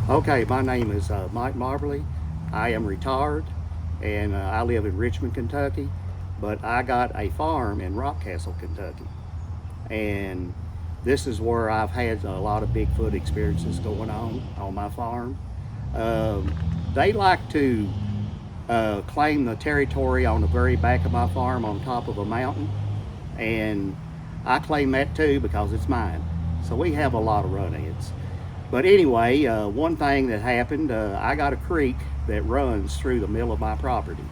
Okay, my name is Mike Marbley. I am retired, and I live in Richmond, Kentucky, but I got a farm in Rockcastle, Kentucky. And this is where I've had a lot of Bigfoot experiences going on my farm. They like to claim the territory on the very back of my farm on top of a mountain, and I claim that too because it's mine. So we have a lot of run-ins. But anyway, one thing that happened, I got a creek that runs through the middle of my property.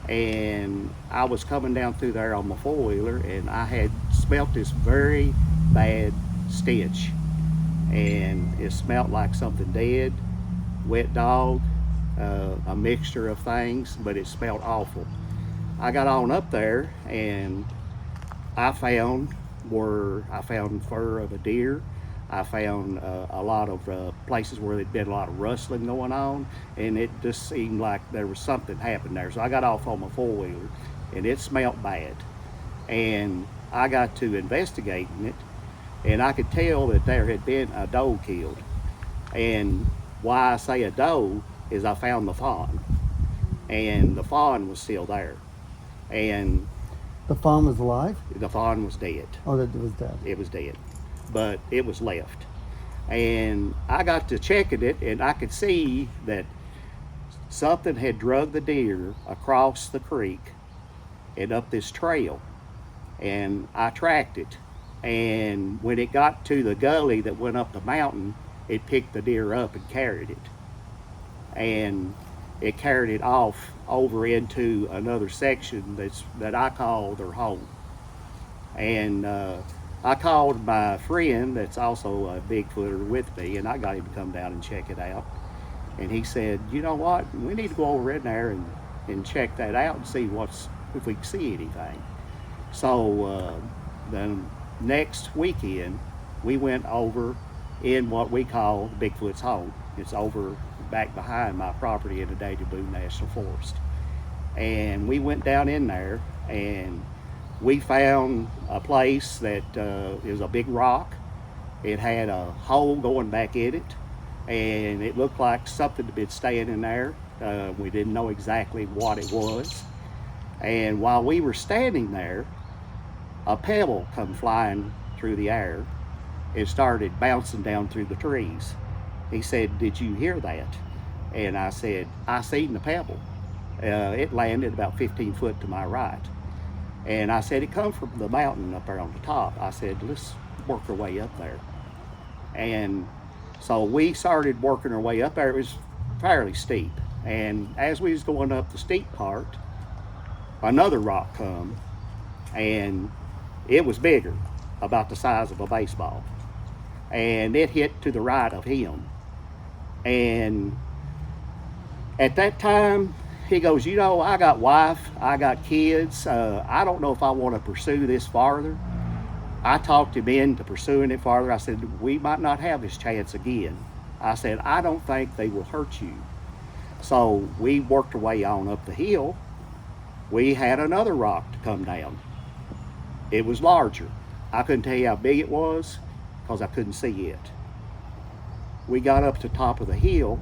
And I was coming down through there on my four-wheeler, and I had smelt this very bad stench. And it smelt like something dead, wet dog, a mixture of things, but it smelled awful. I got on up there, and I found fur of a deer. I found a lot of places where there'd been a lot of rustling going on, and it just seemed like there was something happening there. So I got off on my four-wheeler, and it smelled bad. And I got to investigating it, and I could tell that there had been a doe killed. And why I say a doe is I found the fawn, and the fawn was still there. And The fawn was alive? the fawn was dead. Oh, that was dead. It was dead, but it was left. And I got to checking it, and I could see that something had drug the deer across the creek and up this trail. And I tracked it. And when it got to the gully that went up the mountain, it picked the deer up and carried it. And it carried it off over into another section that I call their home. And I called my friend that's also a Bigfooter with me, and I got him to come down and check it out. And he said, you know what, we need to go over in there and check that out and see if we can see anything. So then next weekend, we went over in what we call Bigfoot's home. It's over back behind my property in the Daily Blue National Forest. And we went down in there, and we found a place that it was a big rock. It had a hole going back in it, and it looked like something had been staying in there. We didn't know exactly what it was. And while we were standing there, a pebble come flying through the air. It started bouncing down through the trees. He said, did you hear that? And I said, I seen the pebble. It landed about 15 foot to my right. And I said, it come from the mountain up there on the top. I said, let's work our way up there. And so we started working our way up there. It was fairly steep. And as we was going up the steep part, another rock come, and it was bigger, about the size of a baseball. And it hit to the right of him. And at that time, he goes, you know, I got wife, I got kids. I don't know if I want to pursue this farther. I talked him into pursuing it farther. I said, we might not have this chance again. I said, I don't think they will hurt you. So we worked our way on up the hill. We had another rock to come down. It was larger. I couldn't tell you how big it was because I couldn't see it. We got up to the top of the hill,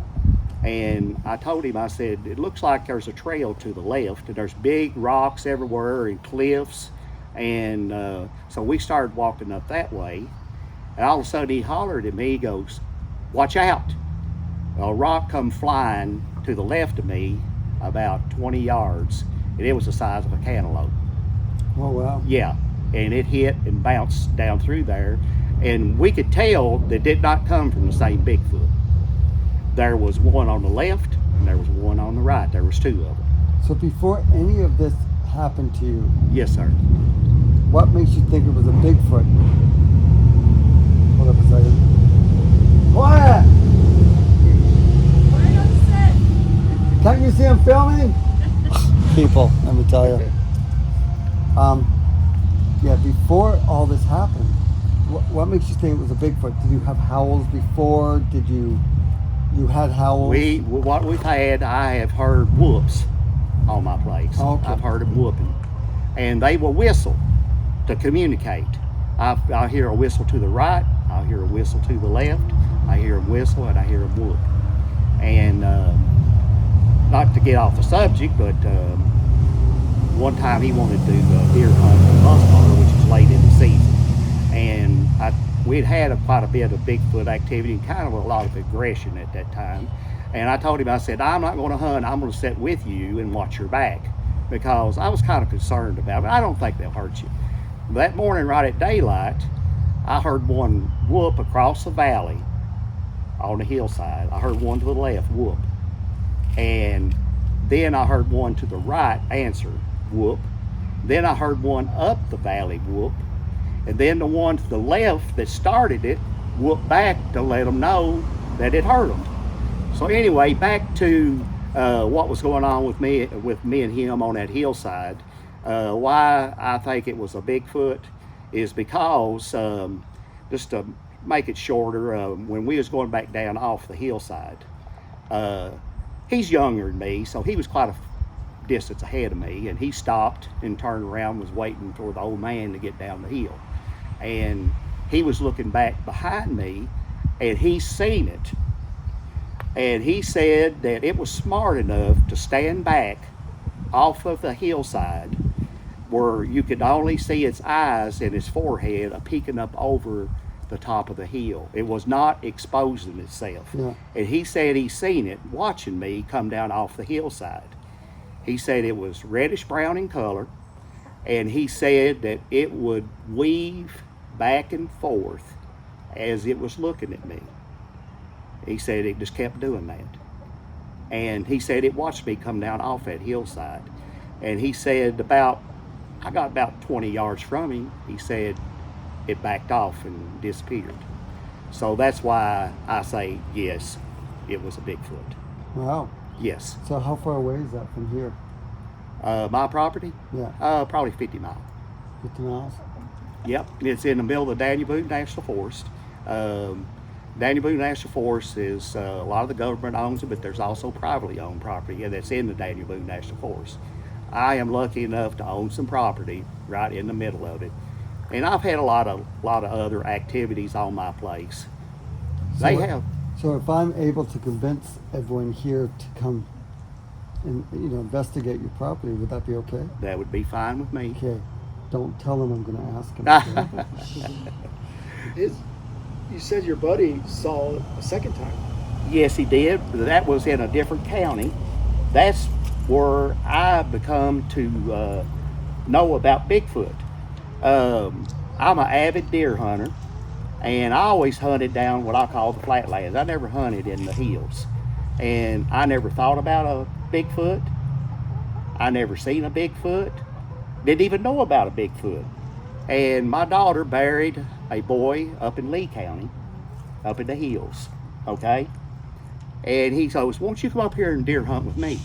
and I told him, I said, it looks like there's a trail to the left, and there's big rocks everywhere and cliffs. And so we started walking up that way, and all of a sudden he hollered at me. He goes, watch out. A rock come flying to the left of me about 20 yards, and it was the size of a cantaloupe. Oh, wow. Yeah, and it hit and bounced down through there, and we could tell that it did not come from the same Bigfoot. There was one on the left, and there was one on the right. There was two of them. So before any of this happened to you, Yes, sir. what makes you think it was a Bigfoot? Hold up a second. Quiet! Can't you see him filming? People, let me tell you. Yeah, before all this happened, what makes you think it was a Bigfoot? Did you have howls before? Did you had howls? What we've had, I have heard whoops on my place. Okay. I've heard them whooping, and they will whistle to communicate. I'll hear a whistle to the right, I'll hear a whistle to the left, I hear them whistle, and I hear them whoop. And not to get off the subject, but one time he wanted to deer hunt in muzzleloader, which is late in the season. And we'd had quite a bit of Bigfoot activity and kind of a lot of aggression at that time. And I told him, I said, I'm not going to hunt. I'm going to sit with you and watch your back, because I was kind of concerned about it. I don't think they'll hurt you. That morning, right at daylight, I heard one whoop across the valley on the hillside. I heard one to the left whoop. And then I heard one to the right answer whoop. Then I heard one up the valley whoop. And then the one to the left that started it whooped back to let them know that it hurt them. So anyway, back to what was going on with me and him on that hillside. Why I think it was a Bigfoot is because, just to make it shorter, when we was going back down off the hillside, he's younger than me, so he was quite a distance ahead of me, and he stopped and turned around, was waiting for the old man to get down the hill. And he was looking back behind me, and he seen it. And he said that it was smart enough to stand back off of the hillside where you could only see its eyes and its forehead peeking up over the top of the hill. It was not exposing itself. Yeah. And he said he seen it watching me come down off the hillside. He said it was reddish brown in color, and he said that it would weave back and forth as it was looking at me. He said it just kept doing that. And he said it watched me come down off that hillside. And he said I got about 20 yards from him, he said it backed off and disappeared. So that's why I say, yes, it was a Bigfoot. Wow. Yes. So how far away is that from here? My property? Yeah. Probably 50 miles. 50 miles? Yep, it's in the middle of the Daniel Boone National Forest. Daniel Boone National Forest is, a lot of the government owns it, but there's also privately owned property, and that's in the Daniel Boone National Forest. I am lucky enough to own some property right in the middle of it, and I've had a lot of other activities on my place. So if I'm able to convince everyone here to come and investigate your property, would that be okay? That would be fine with me. Okay. Don't tell them I'm going to ask them. You said your buddy saw it a second time. Yes, he did. That was in a different county. That's where I become to know about Bigfoot. I'm an avid deer hunter, and I always hunted down what I call the flatlands. I never hunted in the hills, and I never thought about a Bigfoot. I never seen a Bigfoot. Didn't even know about a Bigfoot. And my daughter buried a boy up in Lee County, up in the hills, okay? And he goes, won't you come up here and deer hunt with me?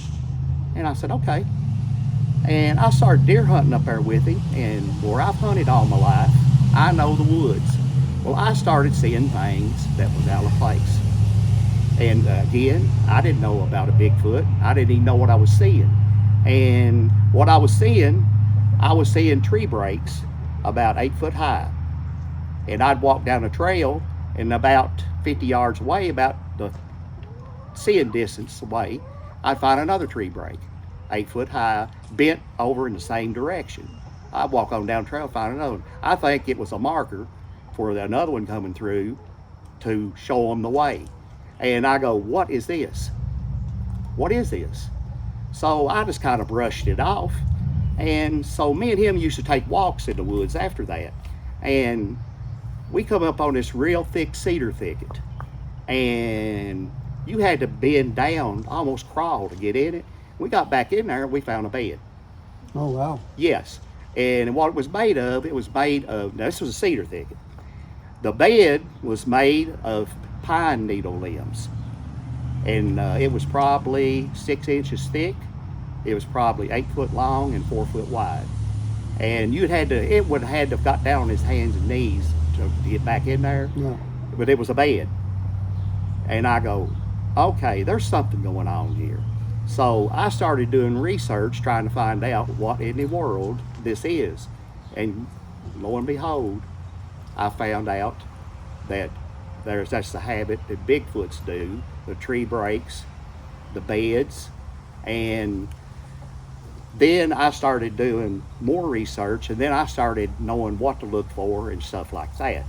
And I said, okay. And I started deer hunting up there with him, and where I've hunted all my life, I know the woods. Well, I started seeing things that was out of place. And again, I didn't know about a Bigfoot. I didn't even know what I was seeing. And what I was seeing tree breaks about 8 foot high. And I'd walk down a trail, and about 50 yards away, about the seeing distance away, I'd find another tree break, 8 foot high, bent over in the same direction. I'd walk on down the trail, find another one. I think it was a marker for another one coming through to show them the way. And I go, what is this? What is this? So I just kind of brushed it off. And so me and him used to take walks in the woods after that. And we come up on this real thick cedar thicket. And you had to bend down, almost crawl to get in it. We got back in there and we found a bed. Oh, wow. Yes. And what it was made of, now this was a cedar thicket. The bed was made of pine needle limbs. And it was probably 6 inches thick. It was probably 8 foot long and 4 foot wide. And it would have had to have got down on his hands and knees to get back in there. Yeah. But it was a bed. And I go, okay, there's something going on here. So I started doing research trying to find out what in the world this is. And lo and behold, I found out that That's the habit that Bigfoots do, the tree breaks, the beds. And then I started doing more research, and then I started knowing what to look for and stuff like that.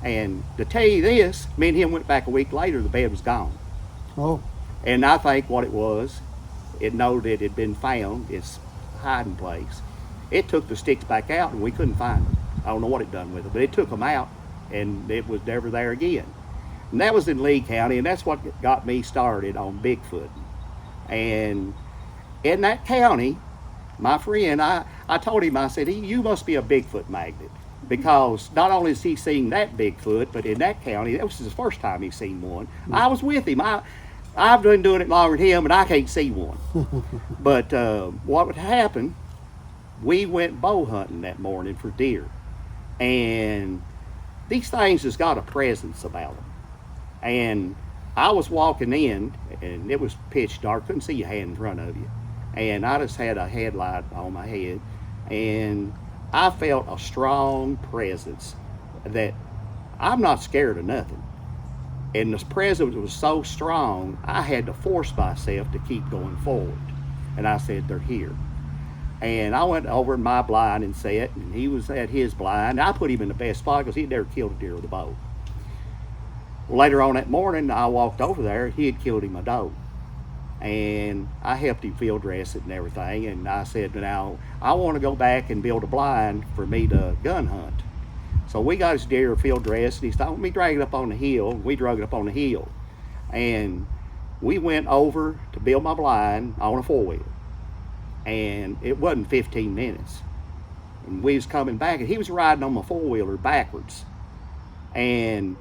And to tell you this, me and him went back a week later, the bed was gone. Oh, And I think what it was, it know that it had been found, its hiding place. It took the sticks back out and we couldn't find them. I don't know what it done with them, but it took them out and it was never there again. And that was in Lee County, and that's what got me started on Bigfoot. And in that county, my friend, I told him, I said, you must be a Bigfoot magnet, because not only has he seen that Bigfoot, but in that county, that was his first time he seen one. I was with him. I've been doing it longer than him, and I can't see one. But what would happen, we went bow hunting that morning for deer. And these things has got a presence about them. And I was walking in, and it was pitch dark, couldn't see your hand in front of you. And I just had a headlight on my head, and I felt a strong presence that I'm not scared of nothing. And this presence was so strong, I had to force myself to keep going forward. And I said, they're here. And I went over in my blind and sat, and he was at his blind. I put him in the best spot because he'd never killed a deer with a bow. Well, later on that morning, I walked over there. He had killed him a doe. And I helped him field dress it and everything. And I said, now, I want to go back and build a blind for me to gun hunt. So we got his deer field dressed, and he said, let me drag it up on the hill. We drug it up on the hill. And we went over to build my blind on a four-wheeler. And it wasn't 15 minutes. And we was coming back, and he was riding on my four-wheeler backwards. And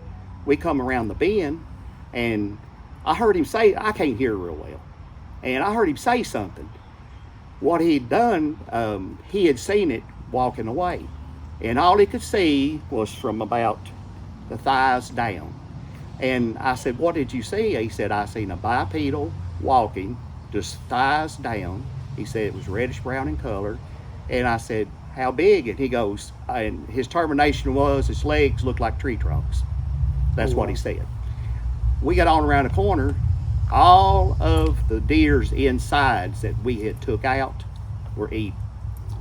we come around the bend, and I heard him say, I can't hear real well. And I heard him say something. What he'd done, he had seen it walking away. And all he could see was from about the thighs down. And I said, what did you see? He said, I seen a bipedal walking, just thighs down. He said it was reddish brown in color. And I said, how big? And he goes, and his termination was his legs looked like tree trunks. That's what he said. We got on around the corner. All of the deer's insides that we had took out were eaten.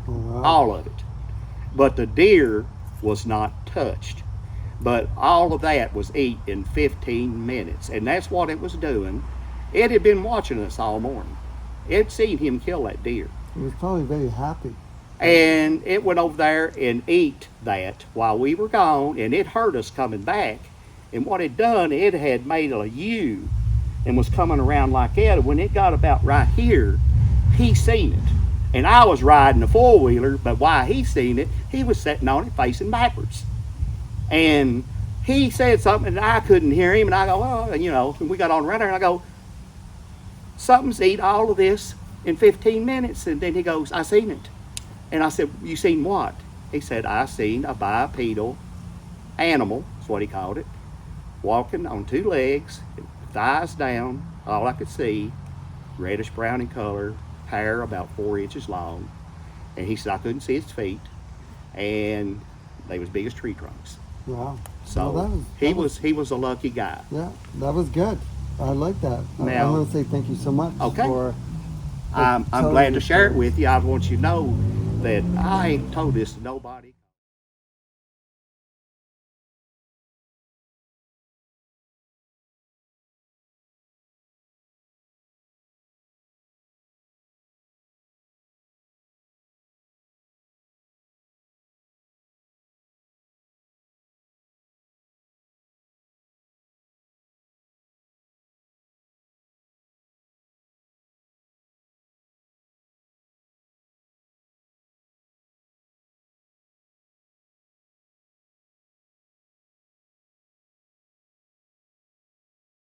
wow. All of it. But the deer was not touched. But all of that was eat in 15 minutes. And that's what it was doing. It had been watching us all morning. It seen him kill that deer. He was probably very happy. And it went over there and ate that while we were gone, and it heard us coming back. And what it done, it had made a U and was coming around like that. And when it got about right here, he seen it. And I was riding the four-wheeler, but while he seen it, he was sitting on it facing backwards. And he said something, and I couldn't hear him. And I go, oh, you know, and we got on around there, and I go, something's eat all of this in 15 minutes. And then he goes, I seen it. And I said, you seen what? He said, I seen a bipedal animal, that's what he called it, walking on two legs, thighs down, all I could see, reddish brown in color, hair about 4 inches long. And he said, I couldn't see its feet, and they was big as tree trunks. Wow. So Well, he was a lucky guy. Yeah, that was good. I like that. Now- I'm going to say thank you so much Okay. for I'm telling glad your to share it story. with you. I want you to know that I ain't told this to nobody.